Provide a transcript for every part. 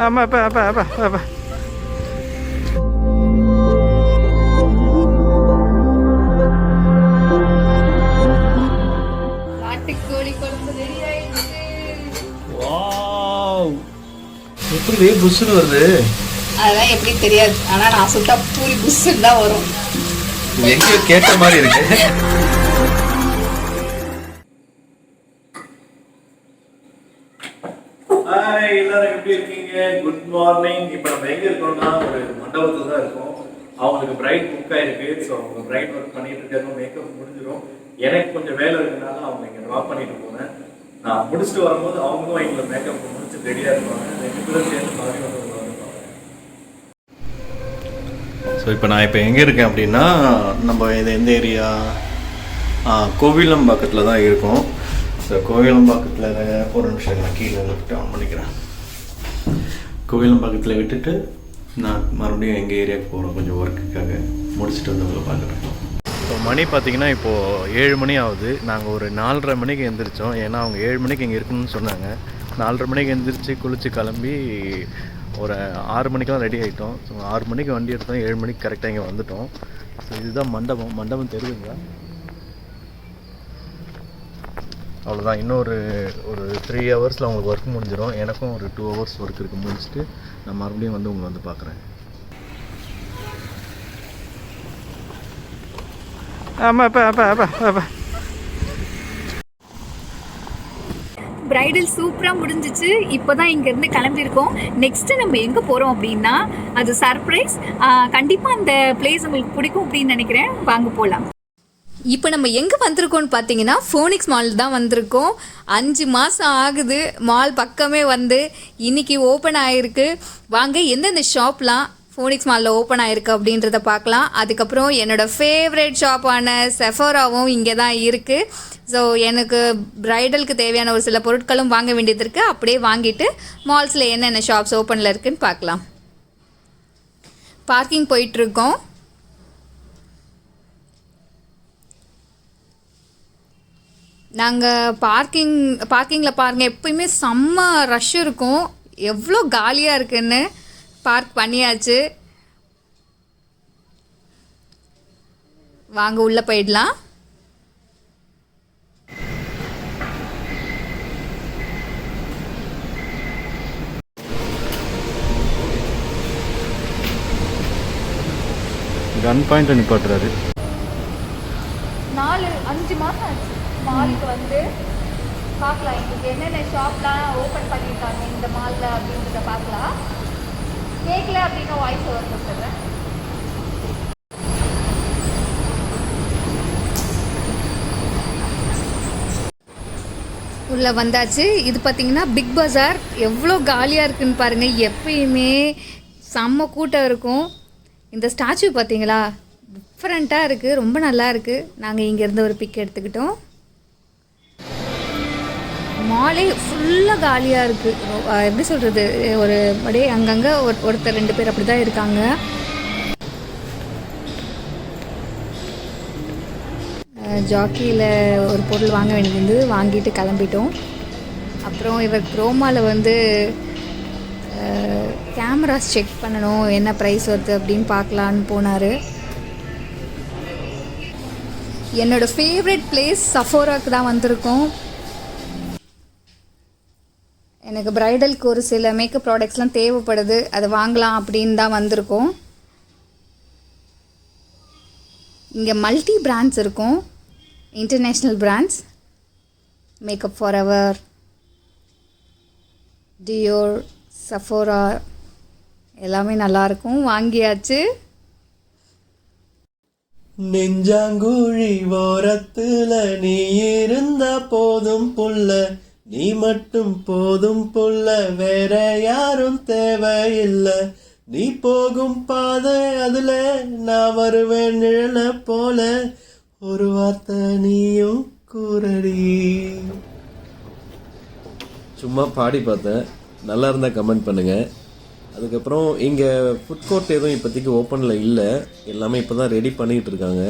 ஆமாம் அப்போ அப்போ அப்போ அப்போ நாட்டுக்கோழி குழம்பு ரெடி ஆயிடுச்சு. வாவ், எப்படி புஷ்ஷுன்னு வருது? அதெல்லாம் எப்படி தெரியாது, ஆனா நான் சுட்டா பூரி புஷ்ஷுன்னு தான் வரும். எங்கேயோ கேட்ட மாதிரி இருக்கு. ஹாய் எல்லாரும், எப்படி இருக்கீங்க? Good morning. இப்போ நம்ம எங்கே இருக்கோம்னா ஒரு மண்டபத்தில் தான் இருக்கோம். அவங்களுக்கு பிரைட் புக் ஆயிருக்கு. ஸோ அவங்க பிரைட் ஒர்க் பண்ணிட்டு இருக்காங்க. மேக்கப் முடிஞ்சிடும். எனக்கு கொஞ்சம் வேலை இருக்கனால அவங்க இங்கே ட்ராப் பண்ணிட்டு போனேன். நான் முடிச்சுட்டு வரும்போது அவங்களும் எங்களை மேக்கப் முடிச்சு ரெடியாக இருப்பாங்க. 2 பேரும் சேர்ந்து மாதிரி வந்து ஸோ இப்போ நான் எங்கே இருக்கேன் அப்படின்னா, நம்ம இது எந்த ஏரியா, கோவிலம்பாக்கத்தில் தான் இருக்கோம். ஸோ கோவிலம்பாக்கத்தில் ஒரு நிமிஷம் நான் கீழே லிஃப்ட் ஆன் பண்ணிக்கிறேன். கோவிலம்பாக்கத்தில் விட்டுட்டு நான் மறுபடியும் எங்கள் ஏரியாவுக்கு போகிறோம் கொஞ்சம் ஒர்க்குக்காக. முடிச்சுட்டு வந்து உங்களை பார்க்குறேன். இப்போ மணி பார்த்திங்கன்னா இப்போது 7 மணி ஆகுது. நாங்கள் ஒரு 4:30 மணிக்கு எழுந்திரிச்சோம். ஏன்னா அவங்க 7 மணிக்கு இங்கே இருக்கணும்னு சொன்னாங்க. 4:30 மணிக்கு எழுந்திரிச்சு குளித்து கிளம்பி ஒரு 6 மணிக்கெலாம் ரெடி ஆகிட்டோம். ஸோ 6 மணிக்கு வண்டி எடுத்தோம். 7 மணிக்கு கரெக்டாக இங்கே வந்துவிட்டோம். ஸோ இதுதான் மண்டபம் தெரியுதுங்களா? அவ்வளோதான். இன்னொரு 3 ஹவர்ஸில் அவங்களுக்கு ஒர்க் முடிஞ்சிடும். எனக்கும் ஒரு 2 ஹவர்ஸ் ஒர்க் இருக்குது. முடிச்சுட்டு நான் மறுபடியும் வந்து உங்களை வந்து பார்க்குறேன். ஆமாம் அப்போ அப்போ அப்போ அப்போ பிரைடல் சூப்பராக முடிஞ்சிச்சு. இப்போ தான் இங்கேருந்து கிளம்பியிருக்கோம். நெக்ஸ்ட்டு நம்ம எங்கே போகிறோம் அப்படின்னா, அது சர்ப்ரைஸ். கண்டிப்பாக அந்த பிளேஸ் உங்களுக்கு பிடிக்கும் அப்படின்னு நினைக்கிறேன். வாங்க போகலாம். இப்போ நம்ம எங்கே வந்திருக்கோம்னு பார்த்தீங்கன்னா, ஃபோனிக்ஸ் மால் தான் வந்திருக்கோம். 5 மாதம் ஆகுது மால் பக்கமே வந்து. இன்றைக்கி ஓப்பன் ஆகிருக்கு. வாங்க எந்தெந்த ஷாப்லாம் ஃபோனிக்ஸ் மாலில் ஓப்பன் ஆகிருக்கு அப்படின்றத பார்க்கலாம். அதுக்கப்புறம் என்னோடய ஃபேவரட் ஷாப்பான செஃபோராவும் இங்கே தான் இருக்குது. ஸோ எனக்கு ப்ரைடலுக்கு தேவையான ஒரு சில பொருட்களும் வாங்க வேண்டியது இருக்குது. அப்படியே வாங்கிட்டு மால்ஸில் என்னென்ன ஷாப்ஸ் ஓப்பனில் இருக்குதுன்னு பார்க்கலாம். பார்க்கிங் போயிட்டுருக்கோம். நாங்கள் பார்க்கிங்கில் பாருங்கள், எப்போயுமே செம்ம ரஷ் இருக்கும். எவ்வளோ காலியாக இருக்குன்னு பார்க் பண்ணியாச்சு. வாங்க உள்ளே போயிடலாம். கன் பாயிண்ட் நிப்பாட்டுறாரு. 4-5 மாதம் ஆச்சு மாலுக்கு வந்து. பார்க்கலாம் இன்றைக்கி என்னென்ன ஷாப்லாம் ஓப்பன் பண்ணியிருக்காங்க இந்த மாலில் அப்படின்றத பார்க்கலாம். கேட்கல அப்படின்னா வாய்ஸ் ஓவர் கொடுத்துட்றேன். உள்ளே வந்தாச்சு. இது பார்த்திங்கன்னா பிக் பஜார். எவ்வளோ காலியாக இருக்குதுன்னு பாருங்கள். எப்பயுமே செம்ம கூட்டம் இருக்கும். இந்த ஸ்டாச்சு பார்த்தீங்களா, டிஃப்ரெண்ட்டாக இருக்குது, ரொம்ப நல்லா இருக்குது. நாங்கள் இங்கேருந்து ஒரு பிக் எடுத்துக்கிட்டோம். மாலே ஃபுல்லாக காலியாக இருக்குது. எப்படி சொல்கிறது, ஒரு அப்படியே அங்கங்கே ஒருத்தர் 2 பேர் அப்படி தான் இருக்காங்க. ஜாக்கியில் ஒரு பொருள் வாங்க வேண்டியது வாங்கிட்டு கிளம்பிட்டோம். அப்புறம் இவர் குரோமாவில் வந்து கேமராஸ் செக் பண்ணணும், என்ன ப்ரைஸ் வருது அப்படின்னு பார்க்கலான்னு போனார். என்னோடய ஃபேவரட் பிளேஸ் சஃபோராக்கு தான் வந்திருக்கோம். எனக்கு ப்ரைடலுக்கு ஒரு சில மேக்கப் ப்ராடக்ட்ஸ்லாம் தேவைப்படுது, அதை வாங்கலாம் அப்படின்னு தான் வந்திருக்கோம். இங்கே மல்டி பிராண்ட்ஸ் இருக்கும், international brands. Make Up For Ever, Dior, Sephora எல்லாமே நல்லாயிருக்கும். வாங்கியாச்சு. நெஞ்சாங்குழி ஓரத்துல நீ இருந்த போதும் புள்ள, நீ மட்டும் போதும் புள்ள, வேற யாரும் தேவையில்லை. நீ போகும் பாதை அதுல நான் வருவேன் நிழல போல, ஒரு வார்த்தை நீயும் கூறடி. சும்மா பாடி பார்த்தேன், நல்லா இருந்தால் கமெண்ட் பண்ணுங்கள். அதுக்கப்புறம் இங்கே ஃபுட் கோர்ட் எதுவும் இப்போதைக்கு ஓப்பனில் இல்லை, எல்லாமே இப்போ தான் ரெடி பண்ணிகிட்டு இருக்காங்க.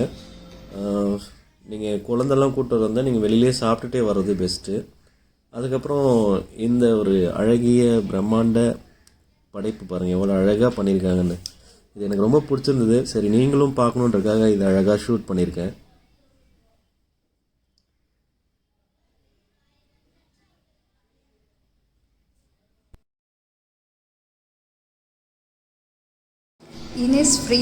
நீங்கள் குழந்தெல்லாம் கூப்பிட்டு வந்தால் நீங்கள் வெளியிலே சாப்பிட்டுட்டே வர்றது பெஸ்ட்டு. அதுக்கப்புறம் இந்த ஒரு அழகிய பிரம்மாண்ட படைப்பு பாருங்கள் எவ்வளோ அழகாக பண்ணியிருக்காங்கன்னு. இது எனக்கு ரொம்ப பிடிச்சிருந்தது. சரி நீங்களும் பார்க்கணுன்றதுக்காக இதை அழகாக ஷூட் பண்ணியிருக்கேன். இனிஸ் ஃப்ரீ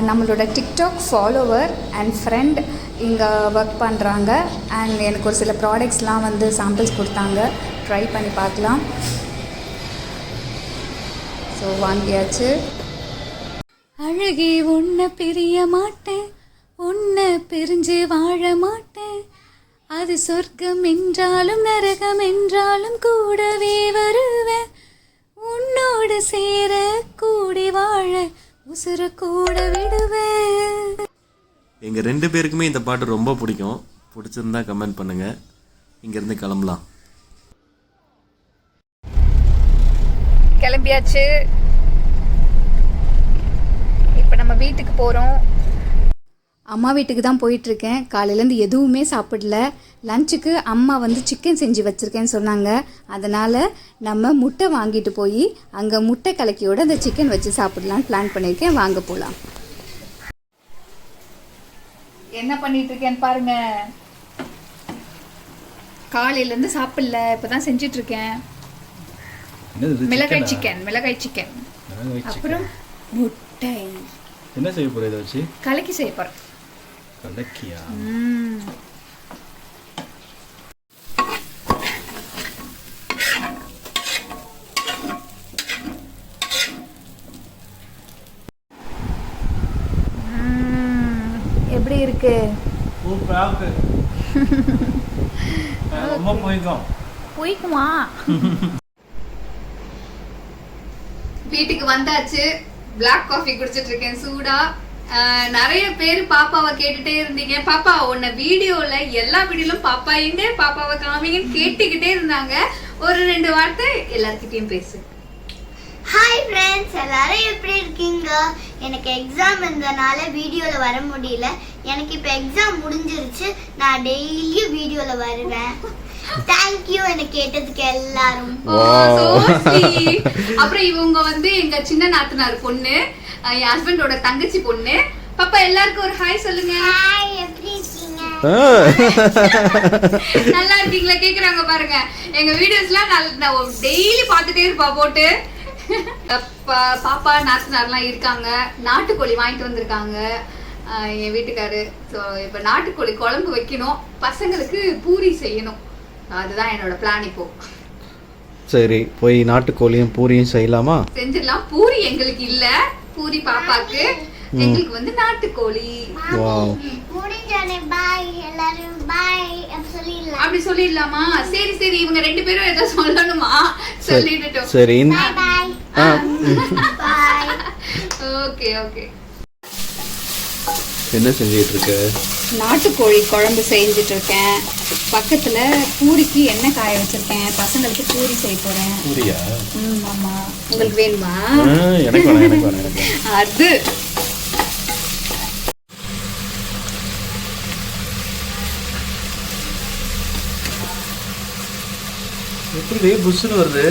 நம்மளோட டிக்டாக் ஃபாலோவர் அண்ட் ஃப்ரெண்ட் இங்கே ஒர்க் பண்ணுறாங்க. அண்ட் எனக்கு ஒரு சில ப்ராடக்ட்ஸ்லாம் வந்து சாம்பிள்ஸ் கொடுத்தாங்க, ட்ரை பண்ணி பார்க்கலாம். ஸோ வாங்கியாச்சு. அழகே உன்னை பிரிய மாட்டேன், உன்னை பிரிஞ்சு வாழ மாட்டேன், அது சொர்க்கம் என்றாலும் நரகம் என்றாலும் கூடவே வருவேன், உன்னோடு சேர கூடி வாழ உசுர கூட விடுவேன். எங்கள் 2 பேருக்குமே இந்த பாட்டு ரொம்ப பிடிக்கும். பிடிச்சிருந்தா கமெண்ட் பண்ணுங்கள். இங்கேருந்து கிளம்பலாம். கிளம்பியாச்சு. இப்போ நம்ம வீட்டுக்கு போகிறோம். அம்மா வீட்டுக்கு தான் போயிட்டுருக்கேன். காலையிலேருந்து எதுவுமே சாப்பிடல. லஞ்சுக்கு அம்மா வந்து சிக்கன் செஞ்சு வச்சுருக்கேன்னு சொன்னாங்க. அதனால் நம்ம முட்டை வாங்கிட்டு போய் அங்கே முட்டை கலக்கியோடு அந்த சிக்கன் வச்சு சாப்பிடலான்னு பிளான் பண்ணியிருக்கேன். வாங்க போகலாம். என்ன பண்ணிகிட்ருக்கேன்னு பாருங்கள். காலையிலேருந்து சாப்பிடல, இப்போ தான் செஞ்சிட்ருக்கேன். மிளகாய் சிக்கன் அப்புறம் முட்டை. என்ன செய்ய போகிற இதை வச்சு? கலக்கி செய்ய போகிறேன். கலக்கியா? எப்படி இருக்கு? ரொம்ப போய்க்குமா? வீட்டுக்கு வந்தாச்சு. பிளாக் காஃபி குடிச்சிட்டு இருக்கேன் சூடா. நிறைய பேர் பாப்பாவை கேட்டுட்டே இருந்தீங்க. பாப்பா உன்னை வீடியோல எல்லா வீடியோலும் பாப்பா எங்க பாப்பாவை காமிங்கன்னு கேட்டுக்கிட்டே இருந்தாங்க. ஒரு 2 வார்த்தை எல்லார்கிட்டயும் பேசு. ஹாய் ஃப்ரெண்ட்ஸ், எல்லாரும் எப்படி இருக்கீங்க? எனக்கு எக்ஸாம் இருந்தனால வீடியோவில் வர முடியல. எனக்கு இப்போ எக்ஸாம் முடிஞ்சிருச்சு. நான் டெய்லியும் வீடியோவில் வருவேன். தேங்க்யூ எனக்கு கேட்டதுக்கு எல்லாரும். அப்புறம் இவங்க வந்து எங்க சின்ன நாத்தனார் பொண்ணு, என் ஹஸ்பண்டோட தங்கச்சி பொண்ணு. பாப்பா எல்லாருக்கும் ஒரு ஹாய் சொல்லுங்க. ஹாய், எப்படி இருக்கீங்க? நல்லா இருக்கீங்களா கேக்குறாங்க பாருங்க. எங்க வீடியோஸ்லாம் நான் டெய்லி பார்த்துட்டே இருப்பா போட்டு. பாப்பா நாத்தனார்லாம் இருக்காங்க. நாட்டுக்கோழி வாங்கிட்டு வந்திருக்காங்க என் வீட்டுக்காரு. ஸோ இப்போ நாட்டுக்கோழி குழம்பு வைக்கணும், பசங்களுக்கு பூரி செய்யணும். அதுதான் என்னோட பிளான். இப்போ சரி போய் நாட்டுக்கோழியும் பூரியும் செய்யலாமா? செஞ்சிடலாம். பூரி எங்களுக்கு இல்ல, பூரி பாப்பாக்கு, எங்களுக்கு வந்து நாட்டுக்கோழி. முடிஞ்சானே பாய் எல்லாரும் பாய் அப்படி சொல்லிடலாமா? சரி சரி, இவங்க 2 பேரும் ஏதோ சொல்லணுமா? சொல்லிட்டோம். சரி பாய் பாய். Okay okay. என்ன செஞ்சிட்டு இருக்க? நாட்டுக்கோழி குழம்பு செஞ்சுட்டு இருக்கேன். பக்கத்துல பூரிக்கு எண்ணெய் காய வச்சிருக்கேன். பசங்களுக்கு பூரி செய்ய போறேன். பூரியா? ஆமா. உங்களுக்கு வேணுமா? எனக்கு வேணும். அது எப்படி புஷ்ஷுன்னு வருது?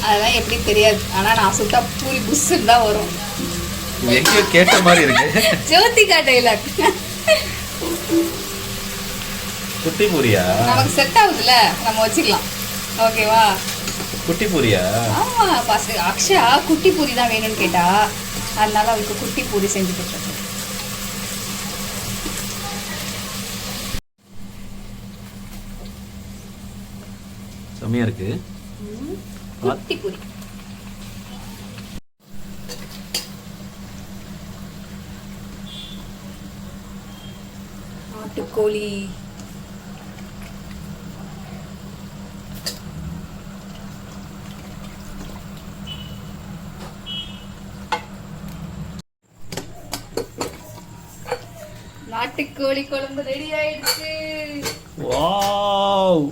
அதெல்லாம் எப்படி தெரியாது. ஆனா நான் சுட்டா பூரி புஷ்ஷுன்னு தான் வரும். எங்கேயோ கேட்ட மாதிரி இருக்கு. ஜோதிகா டைலாக். குட்டி பூரியா? நமக்கு செட் ஆகுதுல, நம்ம வச்சுக்கலாம். ஓகேவா? குட்டி பூரியா? ஆமா. அக்ஷயா குட்டி பூரி தான் வேணும்னு கேட்டா, அதனால அவளுக்கு குட்டி பூரி செஞ்சு கொடுத்துருக்கேன். செம்மையா இருக்கு. குட்டி பூரி. நாட்டுக்கோழி. நாட்டுக்கோழி குழம்பு ரெடி ஆயிடுச்சு. வாவ்,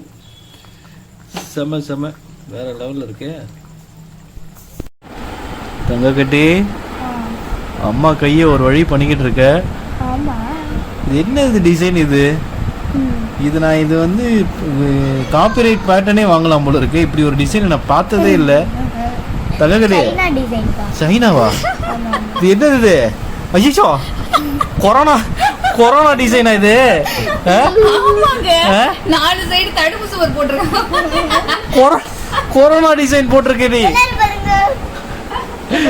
செம செம, வேற லெவல்ல இருக்கு. தங்க கட்டி, அம்மா கையை ஒரு வழி பண்ணிக்கிட்டு இருக்க. இது என்ன இது டிசைன்? இது நான் இது வந்து காப்பிரைட் பேட்டர்னே வாங்கலாம் போல இருக்கு. இப்படி ஒரு டிசைன் நான் பார்த்ததே இல்லை. தலைவலி டிசைன் சைனாவா இது என்னது இது ஐயோ கொரோனா டிசைனா இது ஆமாங்க 4 சைடு தடுப்பு சுவர் போட்டிருக்காங்க கொரோனா டிசைன் போட்டிருக்கு நீ பாருங்க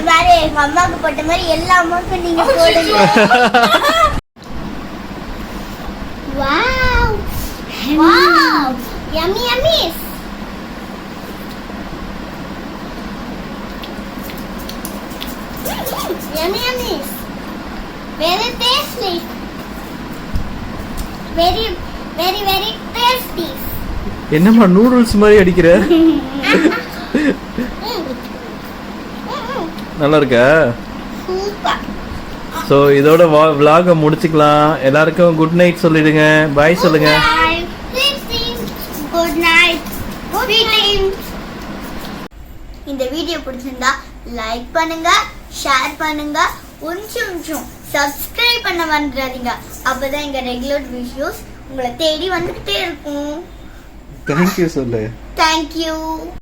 பாரு எங்க அம்மாக்கு போட்ட மாதிரி எல்லா அம்மாக்கும் நீங்க போடுங்க wow wow yummy yummy yummy yummy very tasty very very very tasty என்னம்மா நூடுல்ஸ் மாதிரி அடிக்கிற நல்லா இருக்கா சூப்பர் ஸோ இதோட vlog முடிச்சுக்கலாம். எல்லாருக்கும் குட் நைட் சொல்லிடுங்க, பாய் சொல்லுங்க. Good night good evening. இந்த வீடியோ பிடிச்சிருந்தா லைக் பண்ணுங்க, ஷேர் பண்ணுங்க, கொஞ்சம் சப்ஸ்கிரைப் பண்ண மறந்துடாதீங்க. அப்பதான் எங்க ரெகுலர் வீடியோஸ் உங்களை தேடி வந்துகிட்டே இருக்கும். தேங்க்யூ சொல்லு. தேங்க்யூ.